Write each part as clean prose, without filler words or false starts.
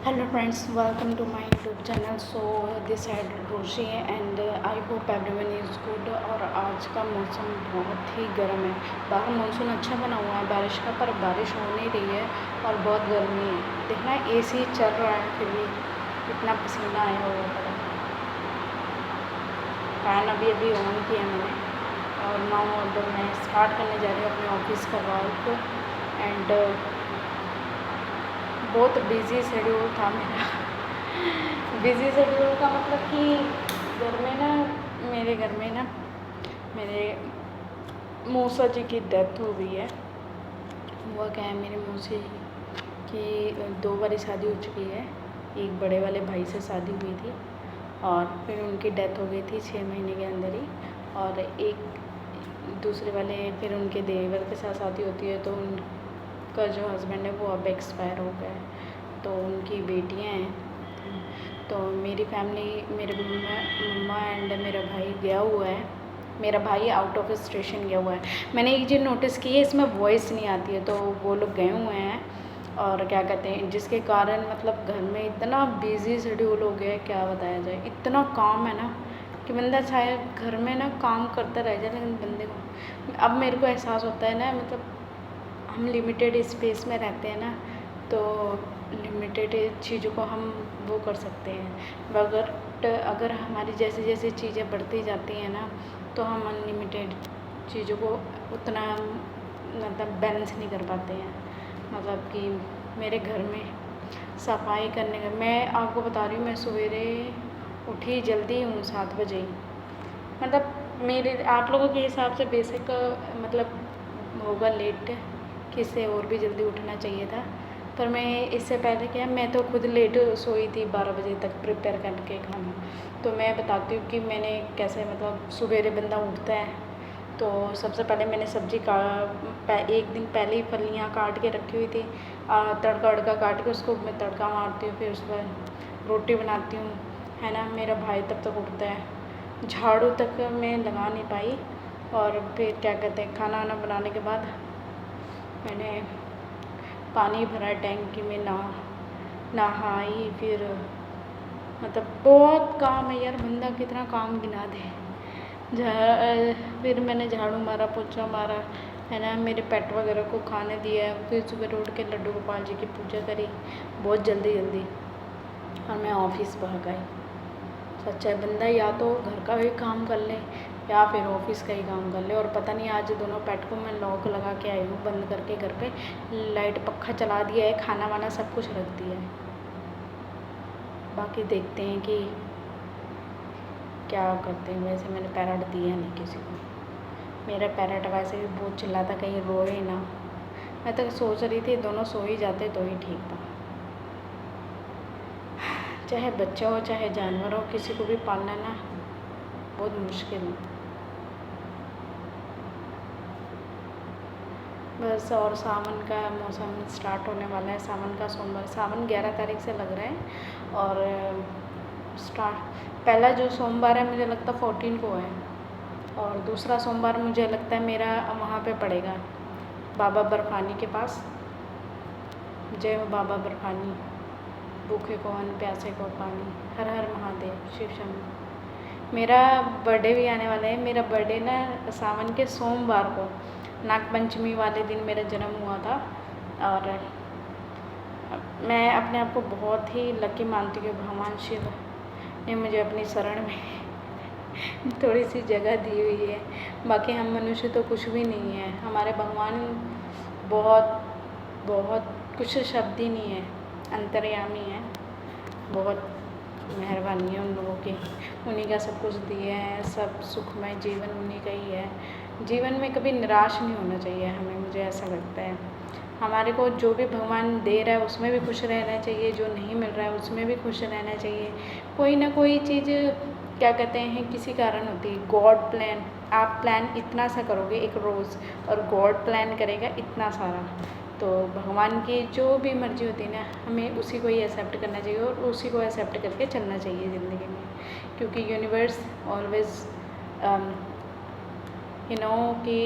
Hello friends, welcome to my YouTube channel. So this side रोशी है and I hope everyone is good। और आज का मौसम बहुत ही गर्म है। बाहर मानसून अच्छा बना हुआ है बारिश का, पर बारिश हो नहीं रही है और बहुत गर्मी है। देखना AC चल रहा है फिर भी इतना पसीना आया हुआ है। फैन अभी अभी ऑन किया मैंने और नाउ अब मैं स्टार्ट करने जा रही हूँ अपने ऑफिस का वर्क। एंड बहुत बिज़ी शेड्यूल था मेरा। बिज़ी शेड्यूल का मतलब कि मेरे घर में ना मेरे मौसा जी की डेथ हो गई है। हुआ क्या है, मेरी मौसी की 2 बारी शादी हो चुकी है। एक बड़े वाले भाई से शादी हुई थी और फिर उनकी डेथ हो गई थी 6 महीने के अंदर ही। और एक दूसरे वाले फिर उनके देवर के साथ शादी होती है, तो उनका जो हस्बैंड है वो अब एक्सपायर हो गया है। तो उनकी बेटियां हैं। तो मेरी फैमिली, मेरे मम्मा एंड मेरा भाई गया हुआ है। मेरा भाई आउट ऑफ स्टेशन गया हुआ है। मैंने एक चीज़ नोटिस की है, इसमें वॉइस नहीं आती है, तो वो लोग गए हुए हैं। और क्या कहते हैं, जिसके कारण मतलब घर में इतना बिज़ी शेड्यूल हो गया है, क्या बताया जाए। इतना काम है ना कि बंदा शायद घर में ना काम करता रह जाए, लेकिन बंदे को अब मेरे को एहसास होता है ना, मतलब हम लिमिटेड स्पेस में रहते हैं ना, तो लिमिटेड चीज़ों को हम वो कर सकते हैं। बट अगर हमारी जैसे जैसे चीज़ें बढ़ती जाती हैं ना, तो हम अनलिमिटेड चीज़ों को उतना मतलब बैलेंस नहीं कर पाते हैं। मतलब कि मेरे घर में सफाई करने का, मैं आपको बता रही हूँ, मैं सवेरे उठी जल्दी हूँ 7 बजे ही। मतलब मेरे आप लोगों के हिसाब से बेसिक मतलब होगा लेट, कि इससे और भी जल्दी उठना चाहिए था। पर मैं इससे पहले क्या, मैं तो खुद लेट सोई थी 12 बजे तक प्रिपेयर करके खाना। तो मैं बताती हूँ कि मैंने कैसे, मतलब सवेरे बंदा उठता है तो सबसे पहले मैंने सब्ज़ी का एक दिन पहले ही फलियाँ काट के रखी हुई थी। तड़का वड़का काट के उसको मैं तड़का मारती हूँ, फिर उस पर रोटी बनाती हूँ, है ना। मेरा भाई तब तक उठता है। झाड़ू तक मैं लगा नहीं पाई। और फिर क्या कहते हैं, खाना वाना बनाने के बाद मैंने पानी भरा टैंकी में, नहाई, फिर मतलब बहुत काम है यार, बंदा कितना काम गिना दे। फिर मैंने झाड़ू मारा, पोछा मारा, है ना। मेरे पेट वगैरह को खाने दिया। फिर सुबह उठ के लड्डू गोपाल जी की पूजा करी बहुत जल्दी जल्दी, और मैं ऑफिस भाग आई। सच्चा है, बंदा या तो घर का भी काम कर ले या फिर ऑफिस का ही काम कर ले। और पता नहीं, आज दोनों पेट को मैं लॉक लगा के आई हूँ बंद करके। घर पे लाइट पक्खा चला दिया है, खाना वाना सब कुछ रख दिया है। बाकी देखते हैं कि क्या करते हैं। वैसे मैंने पैरट दिया नहीं किसी को। मेरा पैरट वैसे भी बहुत चिल्लाता, कहीं रोए ना। मैं तो सोच रही थी दोनों सो ही जाते तो ही ठीक था। चाहे बच्चा हो चाहे जानवर हो, किसी को भी पालना ना बहुत मुश्किल है। बस, और सावन का मौसम स्टार्ट होने वाला है। सावन का सोमवार, सावन 11 तारीख से लग रहा है। और पहला जो सोमवार है मुझे लगता 14 को है, और दूसरा सोमवार मुझे लगता है मेरा वहाँ पे पड़ेगा, बाबा बर्फानी के पास। जय हो बाबा बर्फानी, भूखे को अन्न प्यासे को पानी, हर हर महादेव, शिव शंभू। मेरा बर्थडे भी आने वाला है। मेरा बर्थडे ना सावन के सोमवार को, नागपंचमी वाले दिन मेरा जन्म हुआ था। और मैं अपने आप को बहुत ही लकी मानती हूँ। भगवान शिव ने मुझे अपनी शरण में थोड़ी सी जगह दी हुई है। बाकी हम मनुष्य तो कुछ भी नहीं है, हमारे भगवान बहुत बहुत कुछ शब्द ही नहीं है, अंतर्यामी है। बहुत मेहरबानी है उन लोगों की, उन्हीं का सब कुछ दिया है। सब सुखमय जीवन उन्हीं का ही है। जीवन में कभी निराश नहीं होना चाहिए हमें, मुझे ऐसा लगता है। हमारे को जो भी भगवान दे रहा है उसमें भी खुश रहना चाहिए, जो नहीं मिल रहा है उसमें भी खुश रहना चाहिए। कोई ना कोई चीज़, क्या कहते हैं, किसी कारण होती है। गॉड प्लान, आप प्लान इतना सा करोगे एक रोज़, और गॉड प्लान करेगा इतना सारा। तो भगवान की जो भी मर्ज़ी होती है ना, हमें उसी को ही एक्सेप्ट करना चाहिए और उसी को एक्सेप्ट करके चलना चाहिए ज़िंदगी में। क्योंकि यूनिवर्स ऑलवेज कि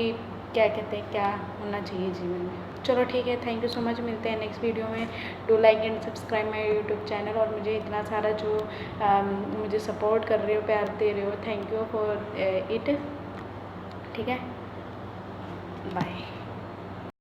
क्या कहते हैं, क्या होना चाहिए जीवन में। चलो ठीक है, थैंक यू सो मच, मिलते हैं नेक्स्ट वीडियो में। Do like and subscribe my YouTube channel, और मुझे इतना सारा जो मुझे सपोर्ट कर रहे हो, प्यार दे रहे हो, थैंक यू फॉर इट। ठीक है, बाय।